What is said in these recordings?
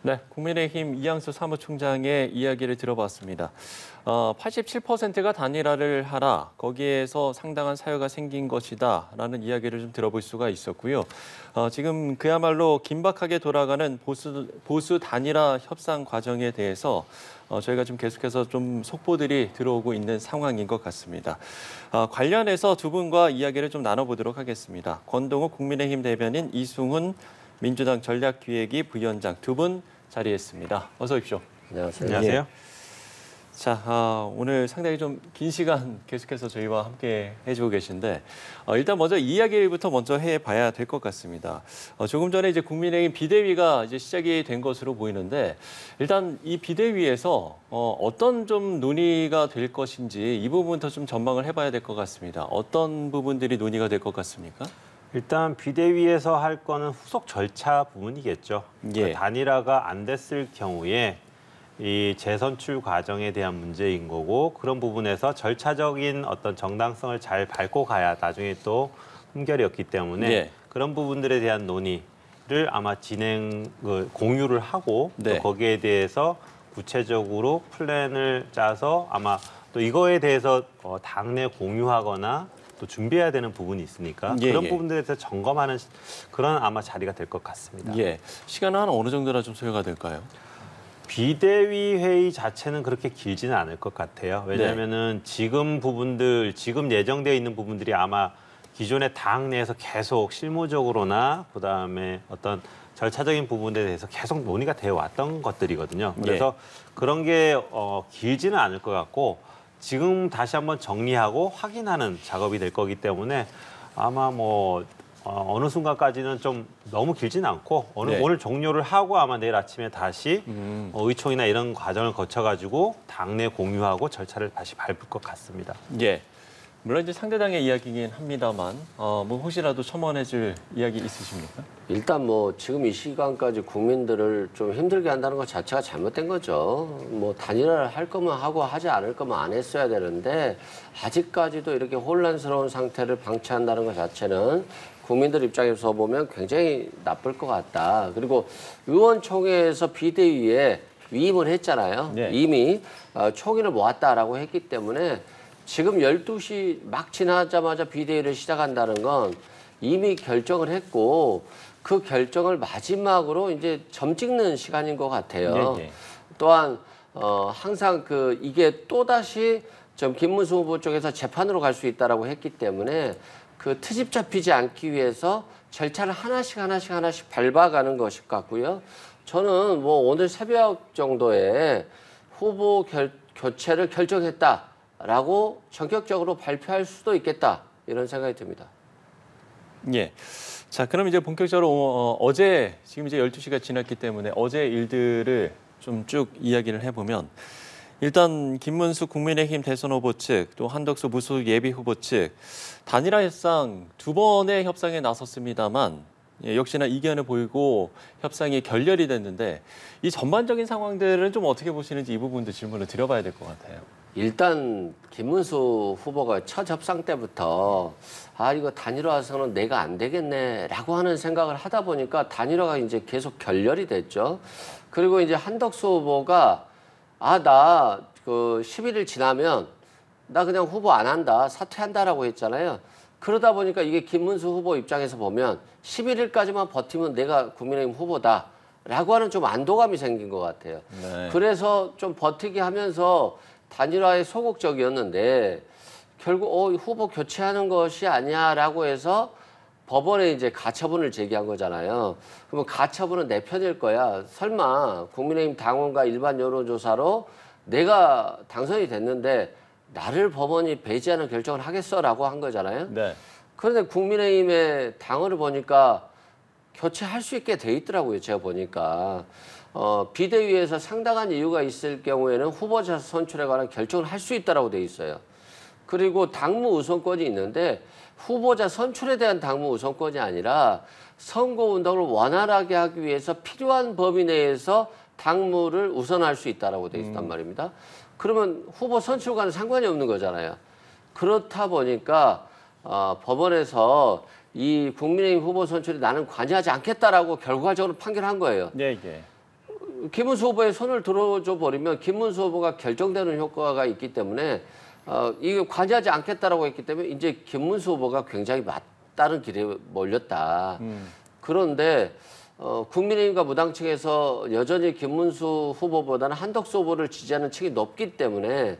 네, 국민의힘 이양수 사무총장의 이야기를 들어봤습니다. 87%가 단일화를 하라, 거기에서 상당한 사유가 생긴 것이다라는 이야기를 좀 들어볼 수가 있었고요. 지금 그야말로 긴박하게 돌아가는 보수 단일화 협상 과정에 대해서 저희가 좀 계속해서 좀 속보들이 들어오고 있는 상황인 것 같습니다. 관련해서 두 분과 이야기를 좀 나눠보도록 하겠습니다. 권동욱 국민의힘 대변인, 이승훈 민주당 전략기획위 부위원장 두 분 자리했습니다. 어서 오십시오. 안녕하세요. 안녕하세요. 예. 자, 오늘 상당히 좀 긴 시간 계속해서 저희와 함께 해주고 계신데 일단 먼저 이 이야기부터 먼저 해봐야 될 것 같습니다. 조금 전에 이제 국민의힘 비대위가 이제 시작이 된 것으로 보이는데 일단 이 비대위에서 어떤 좀 논의가 될 것인지 이 부분부터 좀 전망을 해봐야 될 것 같습니다. 어떤 부분들이 논의가 될 것 같습니까? 일단 비대위에서 할 거는 후속 절차 부분이겠죠. 예. 그 단일화가 안 됐을 경우에 이 재선출 과정에 대한 문제인 거고, 그런 부분에서 절차적인 어떤 정당성을 잘 밟고 가야 나중에 또 흠결이 없기 때문에 예. 그런 부분들에 대한 논의를 아마 공유를 하고 네. 또 거기에 대해서 구체적으로 플랜을 짜서 아마 또 이거에 대해서 당내 공유하거나 또 준비해야 되는 부분이 있으니까 예, 그런 예. 부분들에 대해서 점검하는 그런 아마 자리가 될 것 같습니다. 예, 시간은 한 어느 정도나 좀 소요가 될까요? 비대위 회의 자체는 그렇게 길지는 않을 것 같아요. 왜냐하면은 지금 예정되어 있는 부분들이 아마 기존의 당 내에서 계속 실무적으로나 그다음에 어떤 절차적인 부분에 대해서 계속 논의가 되어 왔던 것들이거든요. 그래서 그런 게 길지는 않을 것 같고, 지금 다시 한번 정리하고 확인하는 작업이 될 거기 때문에 아마 어느 순간까지는 좀 너무 길지는 않고 오늘 종료를 하고 아마 내일 아침에 다시 의총이나 이런 과정을 거쳐가지고 당내 공유하고 절차를 다시 밟을 것 같습니다. 예. 물론 이제 상대당의 이야기긴 합니다만 혹시라도 첨언해줄 이야기 있으십니까? 일단 지금 이 시간까지 국민들을 좀 힘들게 한다는 것 자체가 잘못된 거죠. 단일화를 할 거면 하고 하지 않을 거면 안 했어야 되는데 아직까지도 이렇게 혼란스러운 상태를 방치한다는 것 자체는 국민들 입장에서 보면 굉장히 나쁠 것 같다. 그리고 의원총회에서 비대위에 위임을 했잖아요. 네. 이미 총의를 모았다라고 했기 때문에 지금 12시 막 지나자마자 비대위를 시작한다는 건 이미 결정을 했고 그 결정을 마지막으로 이제 점 찍는 시간인 것 같아요. 예, 예. 또한 항상 이게 또다시 좀 김문수 후보 쪽에서 재판으로 갈 수 있다라고 했기 때문에 그 트집 잡히지 않기 위해서 절차를 하나씩 밟아가는 것일 것 같고요. 저는 오늘 새벽 정도에 후보 교체를 결정했다라고 전격적으로 발표할 수도 있겠다, 이런 생각이 듭니다. 예. 자, 그럼 이제 본격적으로 어제 지금 이제 12시가 지났기 때문에 어제 일들을 좀 쭉 이야기를 해보면 일단 김문수 국민의힘 대선 후보 측, 또 한덕수 무소속 예비 후보 측 단일화 협상 두 번의 협상에 나섰습니다만 역시나 이견을 보이고 협상이 결렬이 됐는데 이 전반적인 상황들은 좀 어떻게 보시는지 이 부분도 질문을 드려봐야 될 것 같아요. 일단 김문수 후보가 첫 협상 때부터 이거 단일화해서는 내가 안 되겠네라고 하는 생각을 하다 보니까 단일화가 이제 계속 결렬이 됐죠. 그리고 이제 한덕수 후보가 나 11일 지나면 나 그냥 후보 안 한다, 사퇴한다라고 했잖아요. 그러다 보니까 이게 김문수 후보 입장에서 보면 11일까지만 버티면 내가 국민의힘 후보다라고 하는 좀 안도감이 생긴 것 같아요. 네. 그래서 좀 버티게 하면서 단일화에 소극적이었는데 결국 후보 교체하는 것이 아니야라고 해서 법원에 이제 가처분을 제기한 거잖아요. 그러면 가처분은 내 편일 거야. 설마 국민의힘 당원과 일반 여론조사로 내가 당선이 됐는데 나를 법원이 배제하는 결정을 하겠어라고 한 거잖아요. 네. 그런데 국민의힘의 당원을 보니까 교체할 수 있게 돼 있더라고요. 제가 보니까. 비대위에서 상당한 이유가 있을 경우에는 후보자 선출에 관한 결정을 할 수 있다라고 돼 있어요. 그리고 당무 우선권이 있는데 후보자 선출에 대한 당무 우선권이 아니라 선거운동을 원활하게 하기 위해서 필요한 범위 내에서 당무를 우선할 수 있다라고 돼 있단 말입니다. 그러면 후보 선출과는 상관이 없는 거잖아요. 그렇다 보니까 법원에서 이 국민의힘 후보 선출에 나는 관여하지 않겠다라고 결과적으로 판결한 거예요. 네, 네. 김문수 후보의 손을 들어줘 버리면 김문수 후보가 결정되는 효과가 있기 때문에 이게 관여하지 않겠다라고 했기 때문에 이제 김문수 후보가 굉장히 맞다른 길에 몰렸다. 그런데 국민의힘과 무당 측에서 여전히 김문수 후보보다는 한덕수 후보를 지지하는 층이 높기 때문에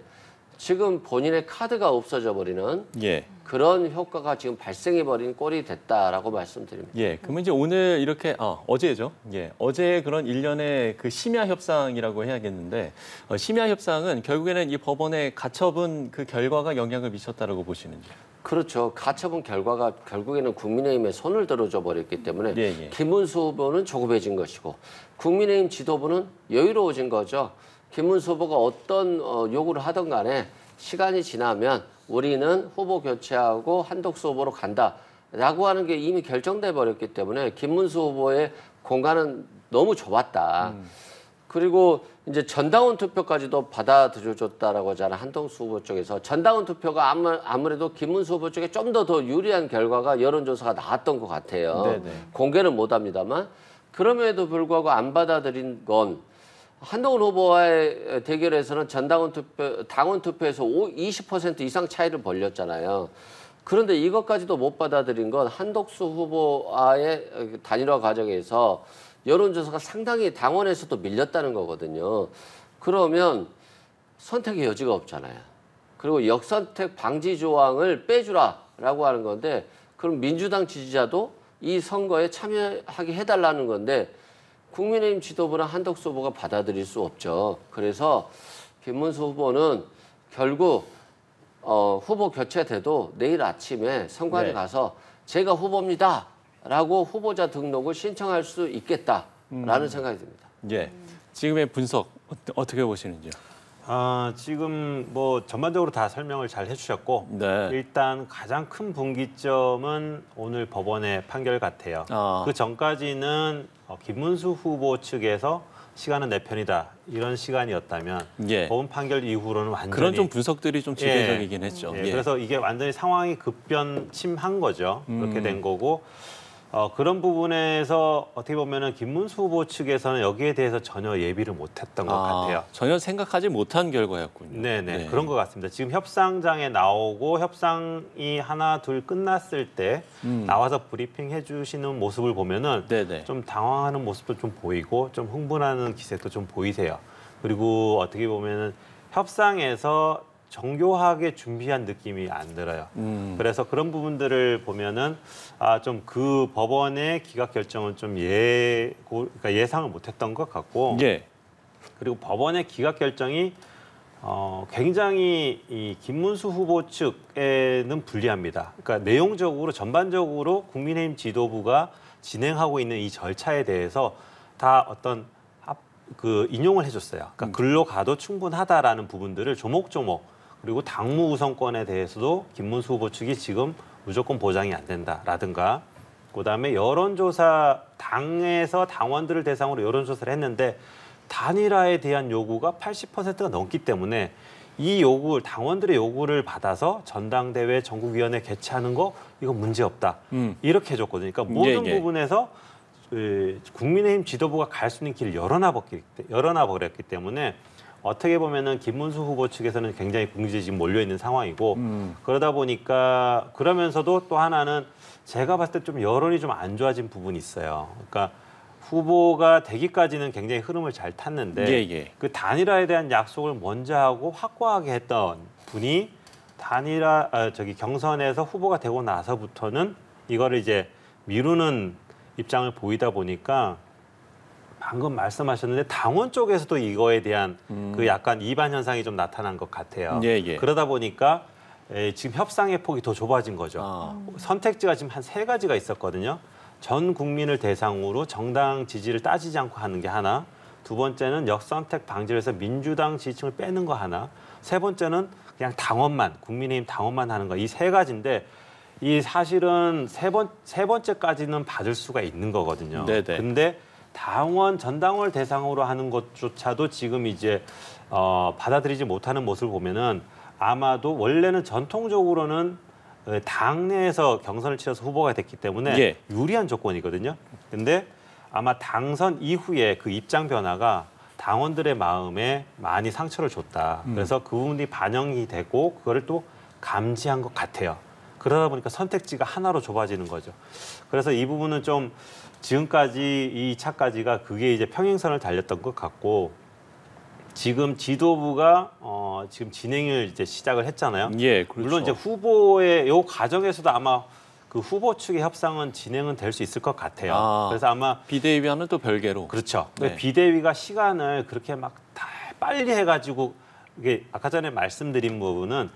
지금 본인의 카드가 없어져 버리는 예. 그런 효과가 지금 발생해 버린 꼴이 됐다라고 말씀드립니다. 예. 그러면 이제 오늘 이렇게 어제죠. 예. 어제 그런 일련의 그 심야 협상이라고 해야겠는데 심야 협상은 결국에는 이 법원의 가처분 그 결과가 영향을 미쳤다라고 보시는지. 그렇죠. 가처분 결과가 결국에는 국민의힘에 손을 들어줘 버렸기 때문에 예. 김문수 후보는 조급해진 것이고 국민의힘 지도부는 여유로워진 거죠. 김문수 후보가 어떤 요구를 하든 간에 시간이 지나면 우리는 후보 교체하고 한덕수 후보로 간다라고 하는 게 이미 결정돼 버렸기 때문에 김문수 후보의 공간은 너무 좁았다. 그리고 이제 전당원 투표까지도 받아들여줬다라고 하잖아. 한덕수 후보 쪽에서. 전당원 투표가 아무래도 김문수 후보 쪽에 좀 더 유리한 결과가 여론조사가 나왔던 것 같아요. 네네. 공개는 못합니다만. 그럼에도 불구하고 안 받아들인 건 한동훈 후보와의 대결에서는 전당원 투표, 당원 투표에서 20% 이상 차이를 벌렸잖아요. 그런데 이것까지도 못 받아들인 건 한덕수 후보와의 단일화 과정에서 여론조사가 상당히 당원에서도 밀렸다는 거거든요. 그러면 선택의 여지가 없잖아요. 그리고 역선택 방지 조항을 빼주라라고 하는 건데 그럼 민주당 지지자도 이 선거에 참여하게 해달라는 건데 국민의힘 지도부나 한덕수 후보가 받아들일 수 없죠. 그래서 김문수 후보는 결국 후보 교체돼도 내일 아침에 선관위 네. 가서 제가 후보입니다라고 후보자 등록을 신청할 수 있겠다라는 생각이 듭니다. 예. 지금의 분석 어떻게 보시는지요? 지금 뭐 전반적으로 다 설명을 잘 해주셨고 네. 일단 가장 큰 분기점은 오늘 법원의 판결 같아요. 그 전까지는 김문수 후보 측에서 시간은 내 편이다 이런 시간이었다면 예. 법원 판결 이후로는 완전히 그런 좀 분석들이 좀 지배적이긴 했죠. 예, 그래서 이게 완전히 상황이 급변침한 거죠. 그렇게 된 거고 그런 부분에서 어떻게 보면은 김문수 후보 측에서는 여기에 대해서 전혀 예비를 못했던 것 같아요. 전혀 생각하지 못한 결과였군요. 네네 그런 것 같습니다. 지금 협상장에 나오고 협상이 하나 둘 끝났을 때 나와서 브리핑 해주시는 모습을 보면은 네네. 좀 당황하는 모습도 좀 보이고 좀 흥분하는 기색도 좀 보이세요. 그리고 어떻게 보면은 협상에서 정교하게 준비한 느낌이 안 들어요. 그래서 그런 부분들을 보면은 좀 그 법원의 기각 결정은 좀 그러니까 예상을 못했던 것 같고, 예. 그리고 법원의 기각 결정이 굉장히 이 김문수 후보 측에는 불리합니다. 그러니까 내용적으로 전반적으로 국민의힘 지도부가 진행하고 있는 이 절차에 대해서 다 어떤 그 인용을 해줬어요. 그러니까 글로 가도 충분하다라는 부분들을 조목조목 그리고 당무 우선권에 대해서도 김문수 후보 측이 지금 무조건 보장이 안 된다라든가 그다음에 여론조사 당에서 당원들을 대상으로 여론조사를 했는데 단일화에 대한 요구가 80%가 넘기 때문에 이 요구 당원들의 요구를 받아서 전당대회 전국위원회 개최하는 거 이거 문제 없다 이렇게 해줬거든요. 그러니까 모든 부분에서 국민의힘 지도부가 갈 수 있는 길을 열어놔 버렸기 때문에 어떻게 보면은 김문수 후보 측에서는 굉장히 궁지에 지금 몰려 있는 상황이고 그러다 보니까 그러면서도 또 하나는 제가 봤을 때 좀 여론이 좀 안 좋아진 부분이 있어요. 그러니까 후보가 되기까지는 굉장히 흐름을 잘 탔는데 그 단일화에 대한 약속을 먼저 하고 확고하게 했던 분이 경선에서 후보가 되고 나서부터는 이거를 이제 미루는 입장을 보이다 보니까 방금 말씀하셨는데 당원 쪽에서도 이거에 대한 그 약간 이반 현상이 좀 나타난 것 같아요. 그러다 보니까 지금 협상의 폭이 더 좁아진 거죠. 선택지가 지금 한 3가지가 있었거든요. 전 국민을 대상으로 정당 지지를 따지지 않고 하는 게 하나, 두 번째는 역선택 방지를 해서 민주당 지지층을 빼는 거 하나, 세 번째는 그냥 당원만, 국민의힘 당원만 하는 거. 이 3가지인데 이 사실은 세 번째까지는 받을 수가 있는 거거든요. 근데 전당원을 대상으로 하는 것조차도 지금 이제 받아들이지 못하는 모습을 보면은 아마도 원래는 전통적으로는 당내에서 경선을 치러서 후보가 됐기 때문에 유리한 조건이거든요. 근데 아마 당선 이후에 그 입장 변화가 당원들의 마음에 많이 상처를 줬다. 그래서 그 부분이 반영이 되고 그거를 또 감지한 것 같아요. 그러다 보니까 선택지가 하나로 좁아지는 거죠. 그래서 이 부분은 좀 지금까지 이 차까지가 그게 이제 평행선을 달렸던 것 같고 지금 지도부가 지금 진행을 이제 시작을 했잖아요. 예, 그렇죠. 물론 이제 후보의 요 과정에서도 아마 그 후보 측의 협상은 진행은 될 수 있을 것 같아요. 아. 그래서 아마 비대위와는 또 별개로. 그렇죠. 네. 비대위가 시간을 그렇게 막 다 빨리 해가지고 이게 아까 전에 말씀드린 부분은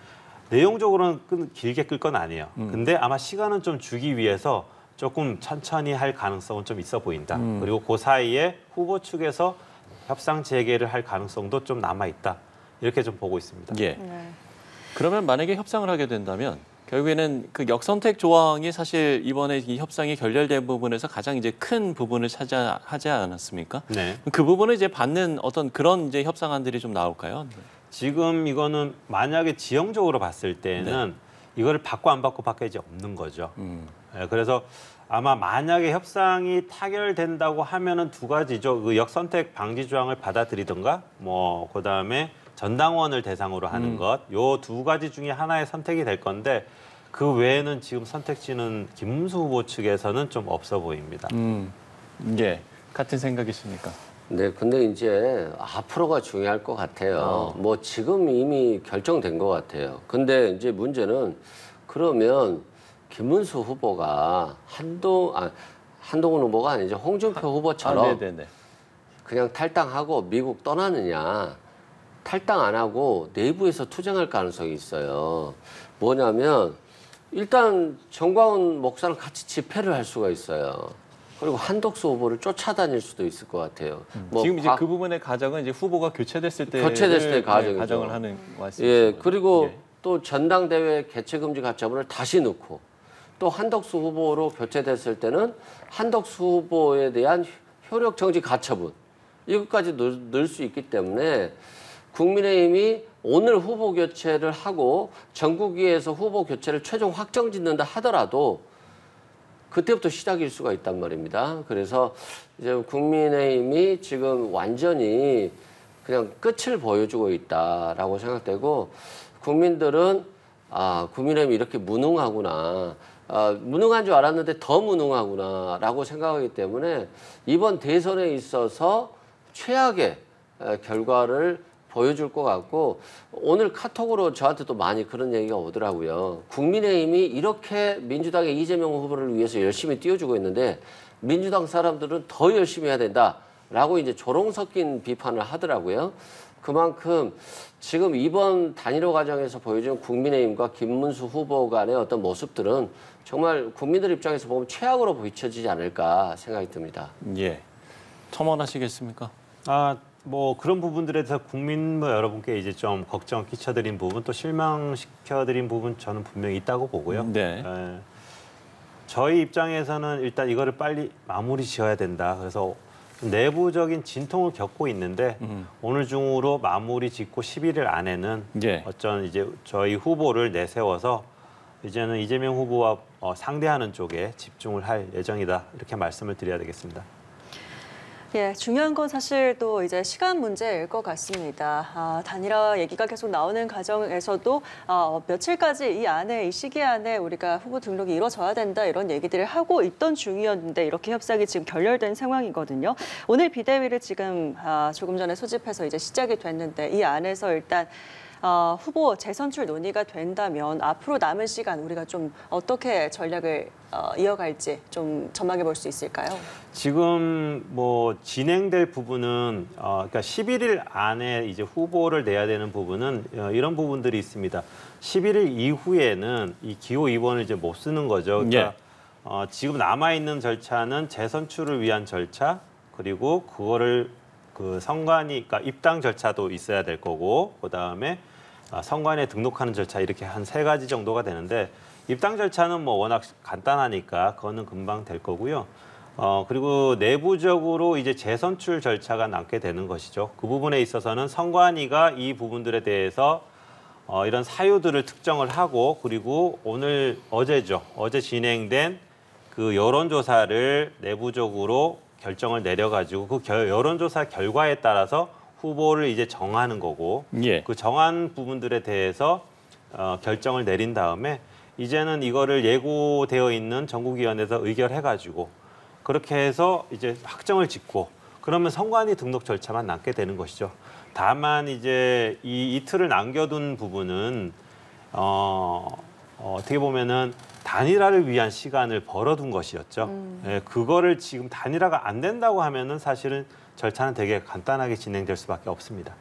내용적으로는 길게 끌 건 아니에요. 근데 아마 시간은 좀 주기 위해서 조금 천천히 할 가능성은 좀 있어 보인다. 그리고 그 사이에 후보 측에서 협상 재개를 할 가능성도 좀 남아 있다. 이렇게 좀 보고 있습니다. 예. 네. 그러면 만약에 협상을 하게 된다면 결국에는 그 역선택 조항이 사실 이번에 이 협상이 결렬된 부분에서 가장 이제 큰 부분을 차지하지 않았습니까? 네. 그 부분을 이제 받는 어떤 그런 이제 협상안들이 좀 나올까요? 지금 이거는 만약에 지형적으로 봤을 때는 이거를 받고 안 받고밖에 이제 없는 거죠. 네, 그래서 아마 만약에 협상이 타결된다고 하면은 두 가지죠. 그 역선택 방지 조항을 받아들이든가, 뭐 그다음에 전당원을 대상으로 하는 것, 요 두 가지 중에 하나의 선택이 될 건데 그 외에는 지금 선택지는 김문수 후보 측에서는 좀 없어 보입니다. 예. 같은 생각이십니까? 네, 근데 이제 앞으로가 중요할 것 같아요. 뭐 지금 이미 결정된 것 같아요. 근데 이제 문제는 그러면 김문수 후보가 한동훈 후보가 아니죠. 홍준표 후보처럼 네네네. 그냥 탈당하고 미국 떠나느냐. 탈당 안 하고 내부에서 투쟁할 가능성이 있어요. 뭐냐면 일단 정광훈 목사랑 같이 집회를 할 수가 있어요. 그리고 한덕수 후보를 쫓아다닐 수도 있을 것 같아요. 뭐 지금 이제 그 부분의 가정은 이제 후보가 교체됐을 때 가정이죠. 가정을 하는 말씀이시죠. 예, 그리고 예. 또 전당대회 개최금지 가처분을 다시 넣고 또 한덕수 후보로 교체됐을 때는 한덕수 후보에 대한 효력 정지 가처분 이것까지 넣을 수 있기 때문에 국민의힘이 오늘 후보 교체를 하고 전국위에서 후보 교체를 최종 확정 짓는다 하더라도 그때부터 시작일 수가 있단 말입니다. 그래서 이제 국민의힘이 지금 완전히 그냥 끝을 보여주고 있다라고 생각되고 국민들은 국민의힘이 이렇게 무능하구나. 무능한 줄 알았는데 더 무능하구나라고 생각하기 때문에 이번 대선에 있어서 최악의 결과를 보여줄 것 같고 오늘 카톡으로 저한테 또 많이 그런 얘기가 오더라고요. 국민의힘이 이렇게 민주당의 이재명 후보를 위해서 열심히 띄워주고 있는데 민주당 사람들은 더 열심히 해야 된다라고 이제 조롱 섞인 비판을 하더라고요. 그만큼 지금 이번 단일화 과정에서 보여준 국민의힘과 김문수 후보 간의 어떤 모습들은 정말 국민들 입장에서 보면 최악으로 비춰지지 않을까 생각이 듭니다. 예. 첨언하시겠습니까? 뭐 그런 부분들에 대해서 국민 뭐 여러분께 이제 좀 걱정 끼쳐드린 부분 또 실망시켜드린 부분 저는 분명히 있다고 보고요. 네. 저희 입장에서는 일단 이거를 빨리 마무리 지어야 된다. 그래서 내부적인 진통을 겪고 있는데 오늘 중으로 마무리 짓고 11일 안에는 예. 어쩐 이제 저희 후보를 내세워서 이제는 이재명 후보와 상대하는 쪽에 집중을 할 예정이다. 이렇게 말씀을 드려야 되겠습니다. 예, 중요한 건 사실 또 이제 시간 문제일 것 같습니다. 단일화 얘기가 계속 나오는 과정에서도 며칠까지 이 안에 이 시기 안에 우리가 후보 등록이 이루어져야 된다 이런 얘기들을 하고 있던 중이었는데 이렇게 협상이 지금 결렬된 상황이거든요. 오늘 비대위를 지금 조금 전에 소집해서 이제 시작이 됐는데 이 안에서 일단 후보 재선출 논의가 된다면 앞으로 남은 시간 우리가 좀 어떻게 전략을 이어갈지 좀 전망해 볼 수 있을까요? 지금 뭐 진행될 부분은 그러니까 11일 안에 이제 후보를 내야 되는 부분은 이런 부분들이 있습니다. 11일 이후에는 이 기호 2번을 이제 못 쓰는 거죠. 그러니까 지금 남아 있는 절차는 재선출을 위한 절차 그리고 그거를 그 선관위 그러니까 입당 절차도 있어야 될 거고 그다음에 선관위에 등록하는 절차 이렇게 한 3가지 정도가 되는데 입당 절차는 뭐 워낙 간단하니까 그거는 금방 될 거고요. 그리고 내부적으로 이제 재선출 절차가 남게 되는 것이죠. 그 부분에 있어서는 선관위가 이 부분들에 대해서 이런 사유들을 특정을 하고 그리고 어제죠. 어제 진행된 그 여론조사를 내부적으로 결정을 내려가지고 그 여론조사 결과에 따라서 후보를 이제 정하는 거고 예. 그 정한 부분들에 대해서 결정을 내린 다음에 이제는 이거를 예고되어 있는 전국위원회에서 의결해가지고 그렇게 해서 이제 확정을 짓고 그러면 선관위 등록 절차만 남게 되는 것이죠. 다만 이제 이 이틀을 남겨둔 부분은 어떻게 보면은 단일화를 위한 시간을 벌어둔 것이었죠. 예, 그거를 지금 단일화가 안 된다고 하면은 사실은 절차는 되게 간단하게 진행될 수밖에 없습니다.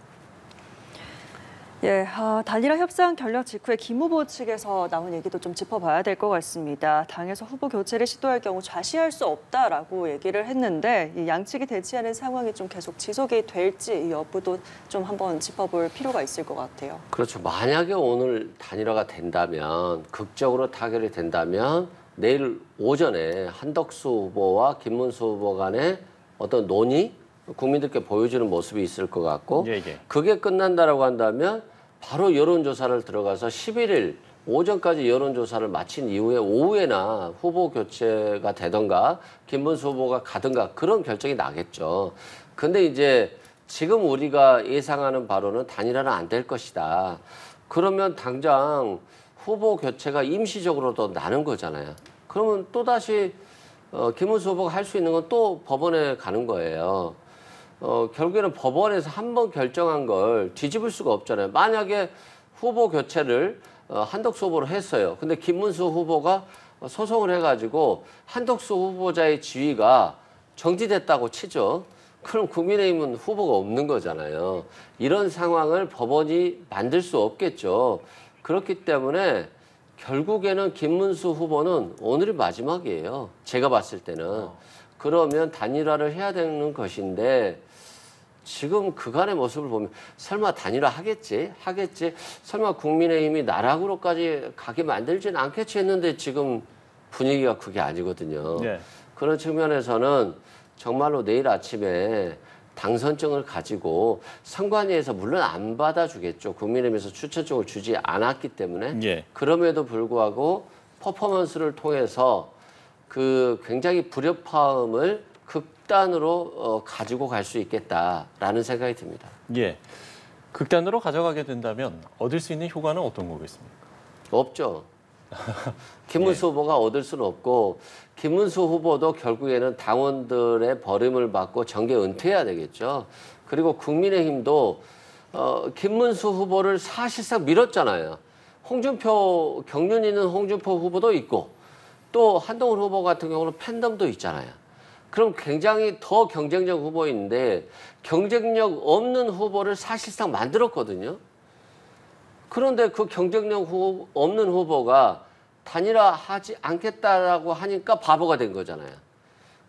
예, 단일화 협상 결렬 직후에 김 후보 측에서 나온 얘기도 좀 짚어봐야 될 것 같습니다. 당에서 후보 교체를 시도할 경우 좌시할 수 없다라고 얘기를 했는데 이 양측이 대치하는 상황이 좀 계속 지속이 될지 이 여부도 좀 한번 짚어볼 필요가 있을 것 같아요. 그렇죠. 만약에 오늘 단일화가 된다면, 극적으로 타결이 된다면 내일 오전에 한덕수 후보와 김문수 후보 간의 어떤 논의, 국민들께 보여주는 모습이 있을 것 같고, 예. 그게 끝난다라고 한다면 바로 여론조사를 들어가서 11일 오전까지 여론조사를 마친 이후에 오후에나 후보 교체가 되던가 김문수 후보가 가든가 그런 결정이 나겠죠. 근데 이제 지금 우리가 예상하는 바로는 단일화는 안 될 것이다. 그러면 당장 후보 교체가 임시적으로도 나는 거잖아요. 그러면 또다시 김문수 후보가 할 수 있는 건 또 법원에 가는 거예요. 결국에는 법원에서 한 번 결정한 걸 뒤집을 수가 없잖아요. 만약에 후보 교체를 한덕수 후보로 했어요. 근데 김문수 후보가 소송을 해가지고 한덕수 후보자의 지위가 정지됐다고 치죠. 그럼 국민의힘은 후보가 없는 거잖아요. 이런 상황을 법원이 만들 수 없겠죠. 그렇기 때문에 결국에는 김문수 후보는 오늘이 마지막이에요. 제가 봤을 때는. 그러면 단일화를 해야 되는 것인데 지금 그간의 모습을 보면 설마 단일화 하겠지? 설마 국민의힘이 나락으로까지 가게 만들지는 않겠지 했는데 지금 분위기가 그게 아니거든요. 네. 그런 측면에서는 정말로 내일 아침에 당선증을 가지고 선관위에서 물론 안 받아주겠죠. 국민의힘에서 추천증을 주지 않았기 때문에. 예. 그럼에도 불구하고 퍼포먼스를 통해서 그 굉장히 불협화음을 극단으로 가지고 갈 수 있겠다라는 생각이 듭니다. 예. 극단으로 가져가게 된다면 얻을 수 있는 효과는 어떤 거겠습니까? 없죠. 김문수 후보가 얻을 수는 없고 김문수 후보도 결국에는 당원들의 버림을 받고 정계 은퇴해야 되겠죠. 그리고 국민의힘도 김문수 후보를 사실상 밀었잖아요. 홍준표 경륜 있는 홍준표 후보도 있고 또 한동훈 후보 같은 경우는 팬덤도 있잖아요. 그럼 굉장히 더 경쟁력 후보인데 경쟁력 없는 후보를 사실상 만들었거든요. 그런데 그 경쟁력 없는 후보가 단일화하지 않겠다라고 하니까 바보가 된 거잖아요.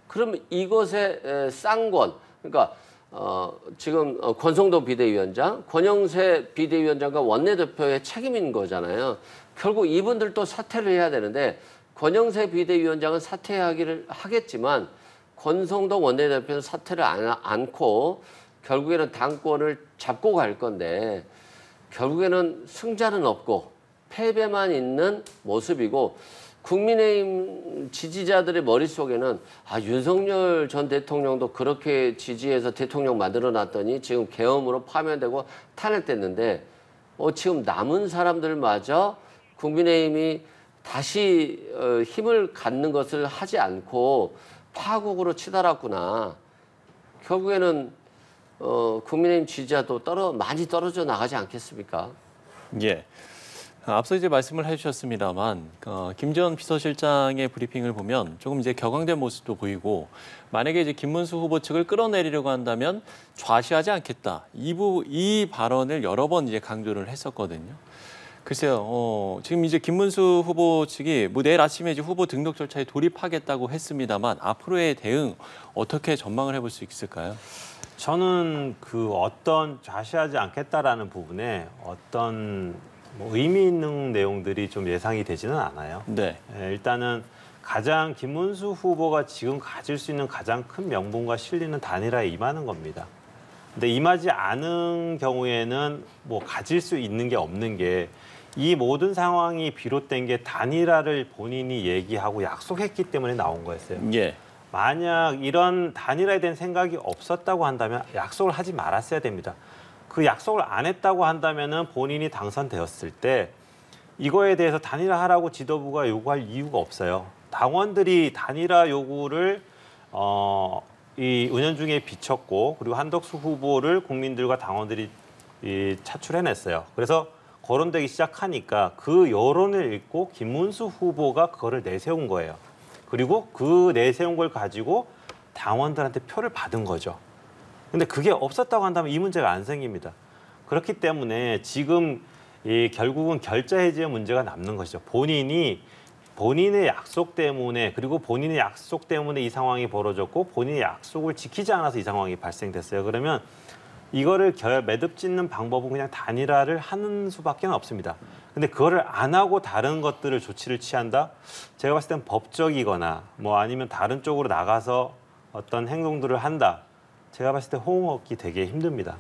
그럼 이것의 쌍권, 그러니까 지금 권성동 비대위원장, 권영세 비대위원장과 원내대표의 책임인 거잖아요. 결국 이분들도 사퇴를 해야 되는데 권영세 비대위원장은 사퇴하기를 하겠지만 권성동 원내대표는 사퇴를 않고 결국에는 당권을 잡고 갈 건데 결국에는 승자는 없고 패배만 있는 모습이고 국민의힘 지지자들의 머릿속에는 윤석열 전 대통령도 그렇게 지지해서 대통령 만들어놨더니 지금 계엄으로 파면되고 탄핵됐는데 지금 남은 사람들마저 국민의힘이 다시 힘을 갖는 것을 하지 않고 파국으로 치달았구나. 결국에는 국민의힘 지지자도 많이 떨어져 나가지 않겠습니까? 예. 앞서 이제 말씀을 해주셨습니다만 김 전 비서실장의 브리핑을 보면 조금 이제 격앙된 모습도 보이고 만약에 이제 김문수 후보 측을 끌어내리려고 한다면 좌시하지 않겠다. 이 발언을 여러 번 이제 강조를 했었거든요. 글쎄요, 지금 이제 김문수 후보 측이 내일 아침에 이제 후보 등록 절차에 돌입하겠다고 했습니다만 앞으로의 대응 어떻게 전망을 해볼 수 있을까요? 저는 그 어떤 좌시하지 않겠다라는 부분에 어떤 의미 있는 내용들이 좀 예상이 되지는 않아요. 네. 일단은 가장 김문수 후보가 지금 가질 수 있는 가장 큰 명분과 실리는 단일화에 임하는 겁니다. 근데 임하지 않은 경우에는 가질 수 있는 게 없는 게 이 모든 상황이 비롯된 게 단일화를 본인이 얘기하고 약속했기 때문에 나온 거였어요. 예. 만약 이런 단일화에 대한 생각이 없었다고 한다면 약속을 하지 말았어야 됩니다. 그 약속을 안 했다고 한다면은 본인이 당선되었을 때 이거에 대해서 단일화하라고 지도부가 요구할 이유가 없어요. 당원들이 단일화 요구를 이 은연중에 비쳤고 그리고 한덕수 후보를 국민들과 당원들이 차출해냈어요. 그래서 거론되기 시작하니까 그 여론을 읽고 김문수 후보가 그거를 내세운 거예요. 그리고 그 내세운 걸 가지고 당원들한테 표를 받은 거죠. 근데 그게 없었다고 한다면 이 문제가 안 생깁니다. 그렇기 때문에 지금 결국은 결자 해지의 문제가 남는 것이죠. 본인의 약속 때문에 그리고 본인의 약속 때문에 이 상황이 벌어졌고 본인의 약속을 지키지 않아서 이 상황이 발생됐어요. 그러면 이거를 매듭 짓는 방법은 그냥 단일화를 하는 수밖에 없습니다. 근데 그거를 안 하고 다른 것들을 조치를 취한다? 제가 봤을 땐 법적이거나 뭐 아니면 다른 쪽으로 나가서 어떤 행동들을 한다. 제가 봤을 때 호응하기 되게 힘듭니다.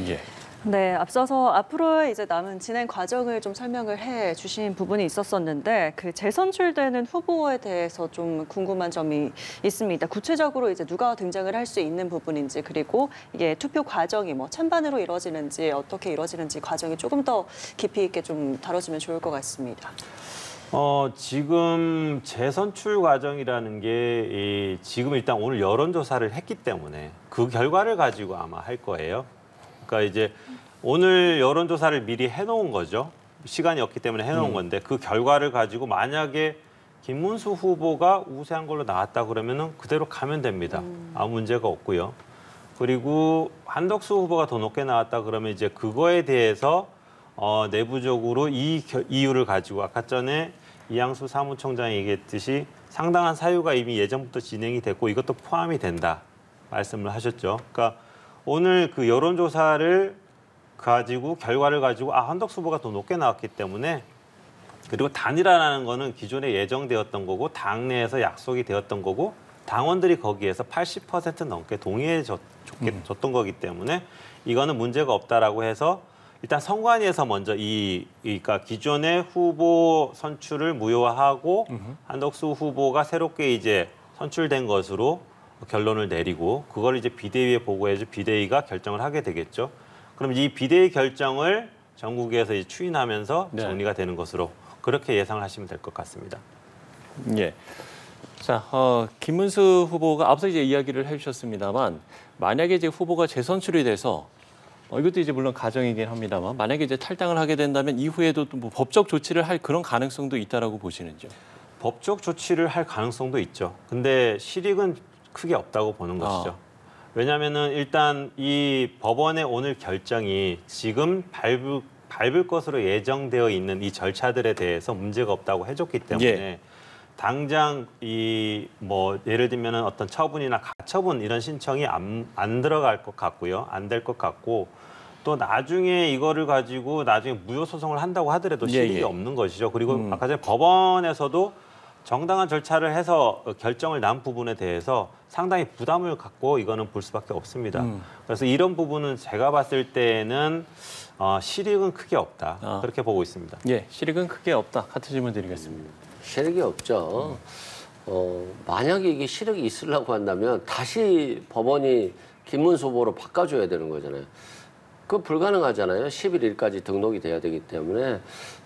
예. 네, 앞서서 앞으로 이제 남은 진행 과정을 좀 설명을 해 주신 부분이 있었었는데 그 재선출되는 후보에 대해서 좀 궁금한 점이 있습니다. 구체적으로 이제 누가 등장을 할 수 있는 부분인지 그리고 이게 투표 과정이 뭐 찬반으로 이루어지는지 어떻게 이루어지는지 과정이 조금 더 깊이 있게 좀 다뤄지면 좋을 것 같습니다. 지금 재선출 과정이라는 게 지금 일단 오늘 여론조사를 했기 때문에 그 결과를 가지고 아마 할 거예요. 그러니까 이제 오늘 여론조사를 미리 해놓은 거죠. 시간이 없기 때문에 해놓은 건데 그 결과를 가지고 만약에 김문수 후보가 우세한 걸로 나왔다 그러면은 그대로 가면 됩니다. 아무 문제가 없고요. 그리고 한덕수 후보가 더 높게 나왔다 그러면 이제 그거에 대해서 내부적으로 이 이유를 가지고 아까 전에 이양수 사무총장이 얘기했듯이 상당한 사유가 이미 예전부터 진행이 됐고 이것도 포함이 된다 말씀을 하셨죠. 그러니까 오늘 그 여론조사를 가지고 결과를 가지고 한덕수 후보가 더 높게 나왔기 때문에 그리고 단일화라는 거는 기존에 예정되었던 거고 당내에서 약속이 되었던 거고 당원들이 거기에서 80% 넘게 동의해 줬던 거기 때문에 이거는 문제가 없다라고 해서 일단 선관위에서 먼저 그러니까 기존의 후보 선출을 무효화하고 한덕수 후보가 새롭게 이제 선출된 것으로 결론을 내리고 그걸 이제 비대위에 보고해서 비대위가 결정을 하게 되겠죠. 그럼 이 비대위 결정을 전국에서 이제 추인하면서 네. 정리가 되는 것으로 그렇게 예상을 하시면 될 것 같습니다. 예. 자, 김문수 후보가 앞서 이제 이야기를 해주셨습니다만 만약에 이제 후보가 재선출이 돼서 이것도 이제 물론 가정이긴 합니다만 만약에 이제 탈당을 하게 된다면 이후에도 또 뭐 법적 조치를 할 그런 가능성도 있다라고 보시는지요? 법적 조치를 할 가능성도 있죠. 근데 실익은 크게 없다고 보는 것이죠. 왜냐하면은 일단 이 법원의 오늘 결정이 지금 밟을 것으로 예정되어 있는 이 절차들에 대해서 문제가 없다고 해줬기 때문에 예. 당장 예를 들면은 어떤 처분이나 가처분 이런 신청이 안 들어갈 것 같고요, 안 될 것 같고 또 나중에 이거를 가지고 나중에 무효 소송을 한다고 하더라도 실익이 없는 것이죠. 그리고 아까 전에 법원에서도 정당한 절차를 해서 결정을 난 부분에 대해서 상당히 부담을 갖고 이거는 볼 수밖에 없습니다. 그래서 이런 부분은 제가 봤을 때는 실익은 크게 없다. 그렇게 보고 있습니다. 예, 실익은 크게 없다. 같은 질문 드리겠습니다. 실익이 없죠. 만약에 이게 실익이 있으려고 한다면 다시 법원이 김문수 후보로 바꿔줘야 되는 거잖아요. 그거 불가능하잖아요. 11일까지 등록이 돼야 되기 때문에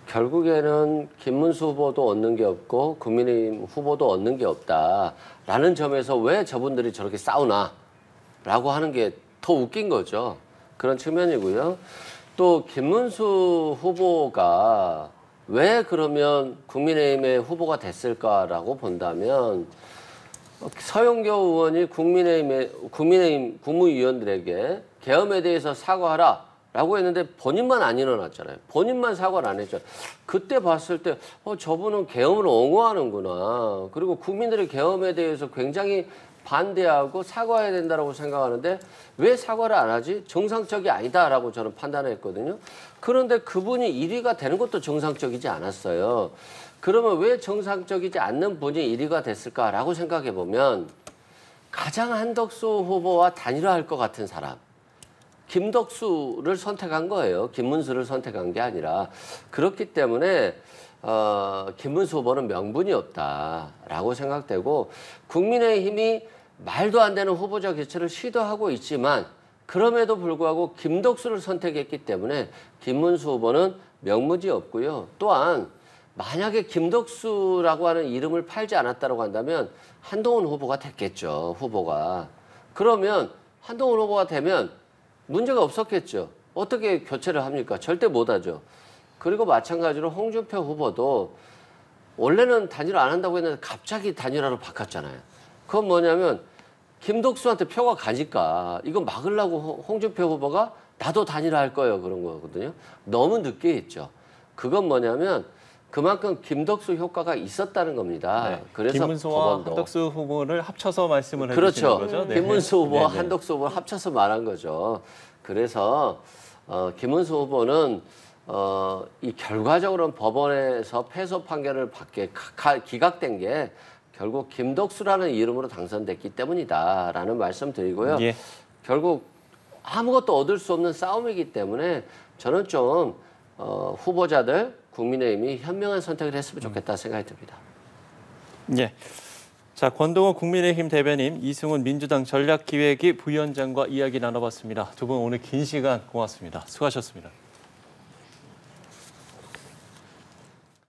결국에는 김문수 후보도 얻는 게 없고 국민의힘 후보도 얻는 게 없다라는 점에서 왜 저분들이 저렇게 싸우나라고 하는 게 더 웃긴 거죠. 그런 측면이고요. 또 김문수 후보가 왜 그러면 국민의힘의 후보가 됐을까라고 본다면 서영교 의원이 국민의힘 국무위원들에게 계엄에 대해서 사과하라라고 했는데 본인만 안 일어났잖아요. 본인만 사과를 안 했죠. 그때 봤을 때 저분은 계엄을 옹호하는구나. 그리고 국민들의 계엄에 대해서 굉장히 반대하고 사과해야 된다라고 생각하는데 왜 사과를 안 하지? 정상적이 아니다라고 저는 판단했거든요. 그런데 그분이 1위가 되는 것도 정상적이지 않았어요. 그러면 왜 정상적이지 않는 분이 1위가 됐을까라고 생각해 보면 가장 한덕수 후보와 단일화할 것 같은 사람, 김덕수를 선택한 거예요. 김문수를 선택한 게 아니라. 그렇기 때문에 김문수 후보는 명분이 없다라고 생각되고 국민의힘이 말도 안 되는 후보자 교체를 시도하고 있지만 그럼에도 불구하고 김덕수를 선택했기 때문에 김문수 후보는 명분이 없고요. 또한 만약에 김덕수라고 하는 이름을 팔지 않았다고 한다면 한동훈 후보가 됐겠죠. 후보가. 그러면 한동훈 후보가 되면 문제가 없었겠죠. 어떻게 교체를 합니까? 절대 못하죠. 그리고 마찬가지로 홍준표 후보도 원래는 단일화 안 한다고 했는데 갑자기 단일화로 바꿨잖아요. 그건 뭐냐면 김덕수한테 표가 가니까 이거 막으려고 홍준표 후보가 나도 단일화할 거예요. 그런 거거든요. 너무 늦게 했죠. 그건 뭐냐면 그만큼 김덕수 효과가 있었다는 겁니다. 네. 그래서 김문수와 법원도. 한덕수 후보를 합쳐서 말씀을 해주시는 그렇죠. 거죠? 네. 김문수 후보와 네, 네. 한덕수 후보를 합쳐서 말한 거죠. 그래서 김문수 후보는 이 결과적으로는 법원에서 패소 판결을 받게 기각된 게 결국 김덕수라는 이름으로 당선됐기 때문이다라는 말씀 드리고요. 예. 결국 아무것도 얻을 수 없는 싸움이기 때문에 저는 좀 후보자들 국민의힘이 현명한 선택을 했으면 좋겠다 생각이 듭니다. 예. 자, 권동호 국민의힘 대변인, 이승훈 민주당 전략기획위 부위원장과 이야기 나눠봤습니다. 두 분 오늘 긴 시간 고맙습니다. 수고하셨습니다.